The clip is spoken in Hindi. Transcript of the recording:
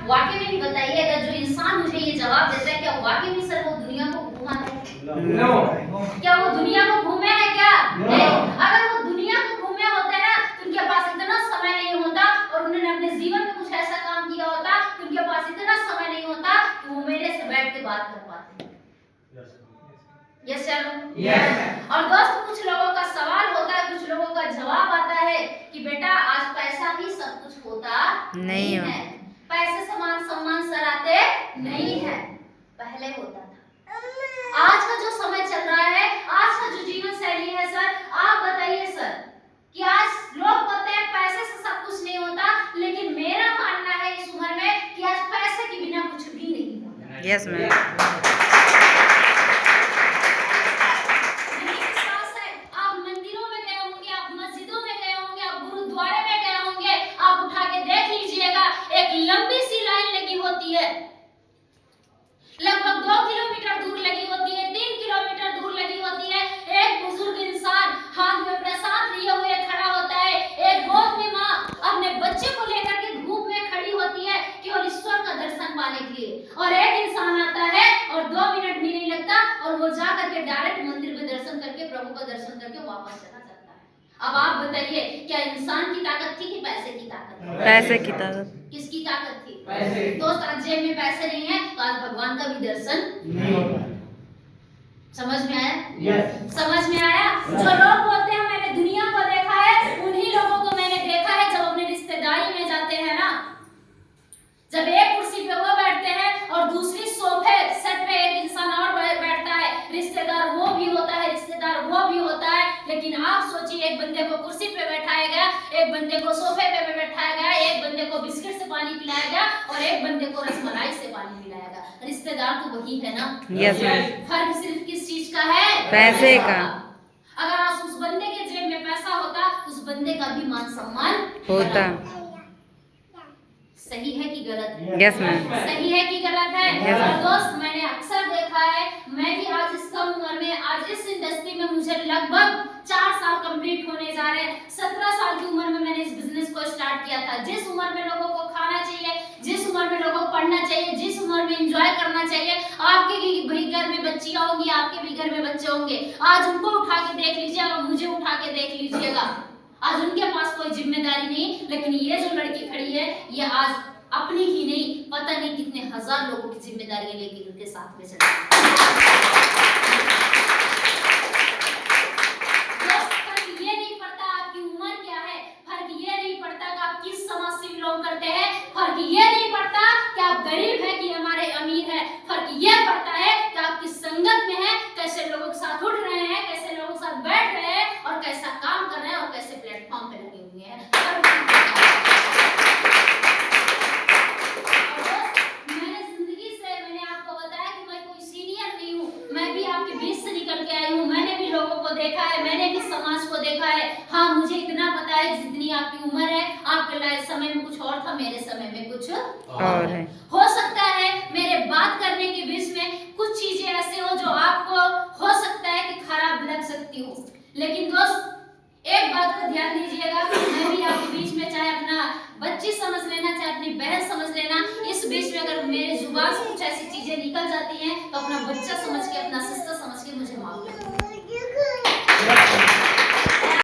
वाकई में ही बताइएगा, जो इंसान मुझे ये जवाब देता है, क्या वाकई में सर वो दुनिया को घूमा है? क्या वो दुनिया को घूमे है क्या? नहीं। अगर वो दुनिया को घूमे होते ना तो उनके पास इतना समय नहीं होता, और उन्होंने अपने जीवन में कुछ ऐसा काम किया होता तो उनके पास इतना समय नहीं होता कि वो मेरे से बैठ के बात कर पाते। Yes sir, yes. और दोस्त, कुछ लोगों का सवाल होता है, कुछ लोगों का जवाब आता है कि बेटा आज पैसा ही सब कुछ होता नहीं है, पैसे समान सम्मान सर आते नहीं है, पहले होता था। आज का जो समय चल रहा है, आज का जो जीवन शैली है सर, आप बताइए सर कि आज लोग बोलते हैं पैसे से सब कुछ नहीं होता, लेकिन मेरा मानना है इस उम्र में कि आज पैसे के बिना कुछ भी नहीं होता। Yes ma'am. लंबी सी लाइन लगी होती है, लगभग 2 किलोमीटर दूर लगी होती है, 3 किलोमीटर दूर लगी होती है। एक बुजुर्ग इंसान हाथ में प्रसाद लिए हुए खड़ा होता है, एक गोद में माँ अपने बच्चे को लेकर के धूप में खड़ी होती है केवल ईश्वर का दर्शन पाने के लिए, और एक इंसान आता है और 2 मिनट भी नहीं लगता और वो जा करके डायरेक्ट मंदिर में दर्शन करके प्रभु का दर्शन करके वापस चला जाता है। अब आप बताइए, क्या इंसान की ताकत थी कि पैसे की ताकत? पैसे की ताकत। किसकी ताकत थी? पैसे। दोस्त, आज जेब में पैसे नहीं है तो आज भगवान का भी दर्शन नहीं होगा। समझ में आया? यस। समझ में आया? जो लोग बोलते हैं मैंने दुनिया को देखा है, उन्हीं लोगों को मैंने देखा है जब अपने रिश्तेदारी में जाते हैं ना, जब एक कुर्सी पे वो बैठते हैं और दूसरी सोफे सेट पे एक इंसान और बैठता है, रिश्तेदार वो भी होता है, रिश्तेदार वो भी होता है, लेकिन आप सोचिए, एक बंदे को कुर्सी पे बैठाया गया, एक बंदे को सोफे पे बैठाया गया, एक बंदे को बिस्किट से पानी पिलाया गया और एक बंदे को रसमलाई से पानी पिलाया गया। रिश्तेदार तो वही है ना? Yes ma'am. फर्क सिर्फ किस चीज का है? पैसे का। अगर आज उस बंदे के जेब में पैसा होता, उस बंदे का भी मान सम्मान होता। सही है कि गलत है? Yes ma'am. सही है कि गलत है? Yes, और दोस्त, मैंने अक्सर देखा है, मैं भी आज इस कम उम्र में, आज इस इंडस्ट्री में मुझे लगभग 4 साल कंप्लीट होने जा रहे हैं। 17 साल की उम्र में मैंने इस बिजनेस को स्टार्ट किया था। जिस उम्र में लोगों को खाना चाहिए, जिस उम्र में लोगों को पढ़ना चाहिए, जिस उम्र में एंजॉय करना चाहिए, आपके भी घर में बच्चियां होंगी, आपके भी घर में बच्चे होंगे, आज उनको उठा के देख लीजिएगा, मुझे उठा के देख लीजिएगा, आज उनके पास कोई जिम्मेदारी नहीं, लेकिन ये जो लड़की खड़ी है, ये आज अपनी ही नहीं, पता नहीं कितने हजार लोगों की जिम्मेदारी लेके उनके साथ में चल ये नहीं पड़ता आपकी उम्र क्या है, फर्क ये नहीं पड़ता कि आप किस समाज से बिलोंग करते हैं, फर्क ये नहीं पड़ता कि आप गरीब है कि हमारे अमीर है, फर्क ये पड़ता है कि आप किस संगत में है, कैसे लोगों के साथ उठ रहे हैं, कैसे लोगों के साथ बैठ रहे हैं और कैसा काम कर रहे हैं और कैसे प्लेटफॉर्म पे लगे हुए हैं। देखा है, मैंने भी समाज को देखा है। हाँ, मुझे इतना पता है जितनी आपकी उम्र है, आपके समय में कुछ और था, मेरे समय में कुछ और है। हो सकता है मेरे बात करने के बीच में कुछ चीजें ऐसे हो जो आपको हो सकता है कि खराब लग सकती हो, लेकिन दोस्त एक बात को ध्यान दीजिएगा, मैं भी आपके बीच में चाहे अपना बच्ची समझ लेना, चाहे अपनी बहन समझ लेना, इस बीच में अगर मेरे जुबान से कुछ ऐसी चीजें निकल जाती हैं तो अपना बच्चा समझ के, अपना सिस्टर समझ के मुझे माफ कर दो।